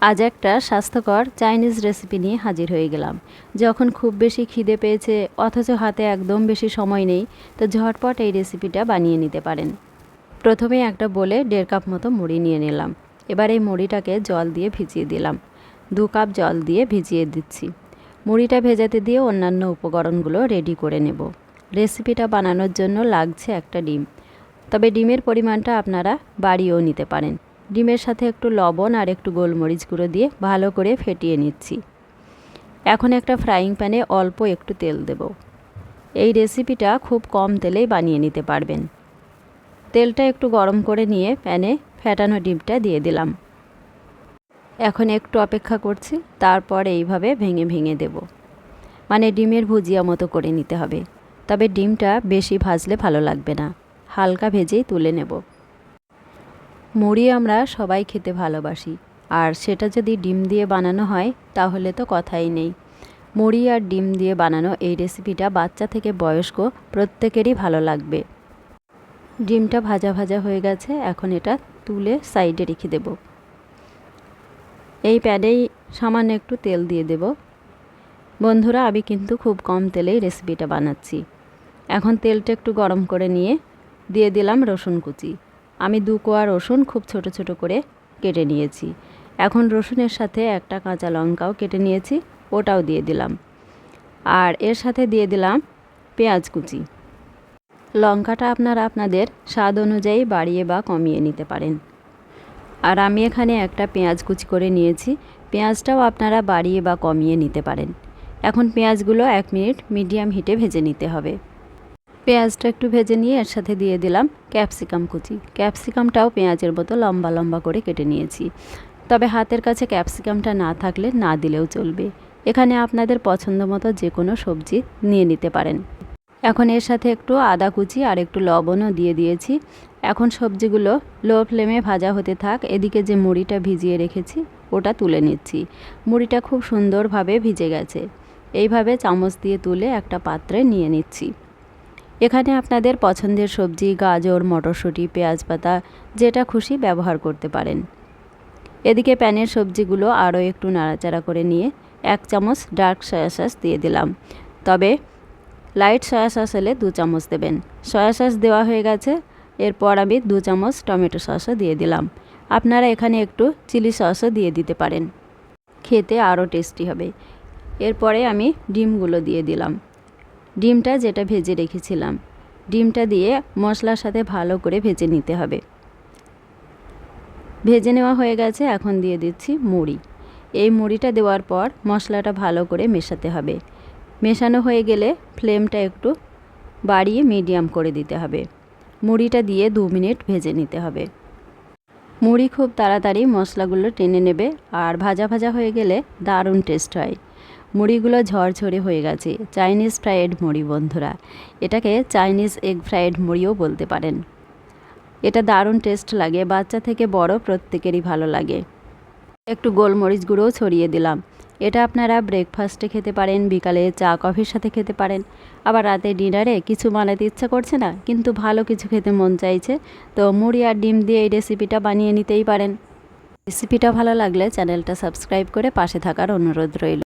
আজ একটা স্বাস্থ্যকর চাইনিজ রেসিপি নিয়ে হাজির হয়ে গেলাম। যখন খুব বেশি খিদে পেয়েছে অথচ হাতে একদম বেশি সময় নেই, তো ঝটপট এই রেসিপিটা বানিয়ে নিতে পারেন। প্রথমে একটা বলে 1.5 কাপ মতো মুড়ি নিয়ে নিলাম। এবার এই মুড়িটাকে জল দিয়ে ভিজিয়ে দিলাম। 2 কাপ জল দিয়ে ভিজিয়ে দিচ্ছি। মুড়িটা ভেজাতে দিয়ে অন্যান্য উপকরণগুলো রেডি করে নেব। রেসিপিটা বানানোর জন্য লাগছে একটা ডিম, তবে ডিমের পরিমাণটা আপনারা বাড়িয়েও নিতে পারেন। ডিমের সাথে একটু লবণ আর একটু গোলমরিচ গুঁড়ো দিয়ে ভালো করে ফেটিয়ে নিচ্ছি। এখন একটা ফ্রাইং প্যানে অল্প একটু তেল দেব। এই রেসিপিটা খুব কম তেলেই বানিয়ে নিতে পারবেন। তেলটা একটু গরম করে নিয়ে প্যানে ফেটানো ডিমটা দিয়ে দিলাম। এখন একটু অপেক্ষা করছি, তারপর এইভাবে ভেঙে ভেঙে দেব। মানে ডিমের ভুজিয়া মতো করে নিতে হবে। তবে ডিমটা বেশি ভাজলে ভালো লাগবে না, হালকা ভেজেই তুলে নেব। মুড়ি আমরা সবাই খেতে ভালোবাসি, আর সেটা যদি ডিম দিয়ে বানানো হয় তাহলে তো কথাই নেই। মুড়ি আর ডিম দিয়ে বানানো এই রেসিপিটা বাচ্চা থেকে বয়স্ক প্রত্যেকেরই ভালো লাগবে। ডিমটা ভাজা ভাজা হয়ে গেছে, এখন এটা তুলে সাইডে রেখে দেব। এই প্যানেই সামান্য একটু তেল দিয়ে দেব। বন্ধুরা, আমি কিন্তু খুব কম তেলেই রেসিপিটা বানাচ্ছি। এখন তেলটা একটু গরম করে নিয়ে দিয়ে দিলাম রসুন কুচি। আমি 2 কোয়া রসুন খুব ছোট ছোট করে কেটে নিয়েছি। এখন রসুনের সাথে একটা কাঁচা লঙ্কাও কেটে নিয়েছি, ওটাও দিয়ে দিলাম। আর এর সাথে দিয়ে দিলাম পেঁয়াজ কুচি। লঙ্কাটা আপনারা আপনাদের স্বাদ অনুযায়ী বাড়িয়ে বা কমিয়ে নিতে পারেন। আর আমি এখানে একটা পেঁয়াজ কুচি করে নিয়েছি, পেঁয়াজটাও আপনারা বাড়িয়ে বা কমিয়ে নিতে পারেন। এখন পেঁয়াজগুলো 1 মিনিট মিডিয়াম হিটে ভেজে নিতে হবে। পেঁয়াজটা একটু ভেজে নিয়ে এর সাথে দিয়ে দিলাম ক্যাপসিকাম কুচি। ক্যাপসিকামটাও পেঁয়াজের মতো লম্বা লম্বা করে কেটে নিয়েছি। তবে হাতের কাছে ক্যাপসিকামটা না থাকলে না দিলেও চলবে। এখানে আপনাদের পছন্দ মতো যে কোনো সবজি নিয়ে নিতে পারেন। এখন এর সাথে একটু আদা কুচি আর একটু লবণও দিয়ে দিয়েছি। এখন সবজিগুলো লো ফ্লেমে ভাজা হতে থাক। এদিকে যে মুড়িটা ভিজিয়ে রেখেছি ওটা তুলে নিচ্ছি। মুড়িটা খুব সুন্দরভাবে ভিজে গেছে। এইভাবে চামচ দিয়ে তুলে একটা পাত্রে নিয়ে নিচ্ছি। এখানে আপনাদের পছন্দের সবজি গাজর, মটরশুঁটি, পেঁয়াজ পাতা যেটা খুশি ব্যবহার করতে পারেন। এদিকে প্যানের সবজিগুলো আরও একটু নাড়াচাড়া করে নিয়ে 1 চামচ ডার্ক সয়া সস দিয়ে দিলাম। তবে লাইট সয়া সস হলে 2 চামচ দেবেন। সয়া সস দেওয়া হয়ে গেছে। এরপর আমি 2 চামচ টমেটো সসও দিয়ে দিলাম। আপনারা এখানে একটু চিলি সসও দিয়ে দিতে পারেন, খেতে আরও টেস্টি হবে। এরপরে আমি ডিমগুলো দিয়ে দিলাম। ডিমটা যেটা ভেজে রেখেছিলাম, ডিমটা দিয়ে মশলার সাথে ভালো করে ভেজে নিতে হবে। ভেজে নেওয়া হয়ে গেছে, এখন দিয়ে দিচ্ছি মুড়ি। এই মুড়িটা দেওয়ার পর মশলাটা ভালো করে মেশাতে হবে। মেশানো হয়ে গেলে ফ্লেমটা একটু বাড়িয়ে মিডিয়াম করে দিতে হবে। মুড়িটা দিয়ে 2 মিনিট ভেজে নিতে হবে। মুড়ি খুব তাড়াতাড়ি মশলাগুলো টেনে নেবে, আর ভাজা ভাজা হয়ে গেলে দারুণ টেস্ট হয়। মুড়িগুলো ঝরঝরে হয়ে গেছে। চাইনিজ ফ্রাইড মুড়ি বন্ধুরা, এটাকে চাইনিজ এগ ফ্রাইড মুড়িও বলতে পারেন। এটা দারুণ টেস্ট লাগে, বাচ্চা থেকে বড় প্রত্যেকেরই ভালো লাগে। একটু গোলমরিচ গুঁড়োও ছড়িয়ে দিলাম। এটা আপনারা ব্রেকফাস্টে খেতে পারেন, বিকালে চা কফির সাথে খেতে পারেন, আবার রাতে ডিনারে কিছু বানাতে ইচ্ছা করছে না কিন্তু ভালো কিছু খেতে মন চাইছে, তো মুড়ি আর ডিম দিয়ে এই রেসিপিটা বানিয়ে নিতেই পারেন। রেসিপিটা ভালো লাগলে চ্যানেলটা সাবস্ক্রাইব করে পাশে থাকার অনুরোধ রইল।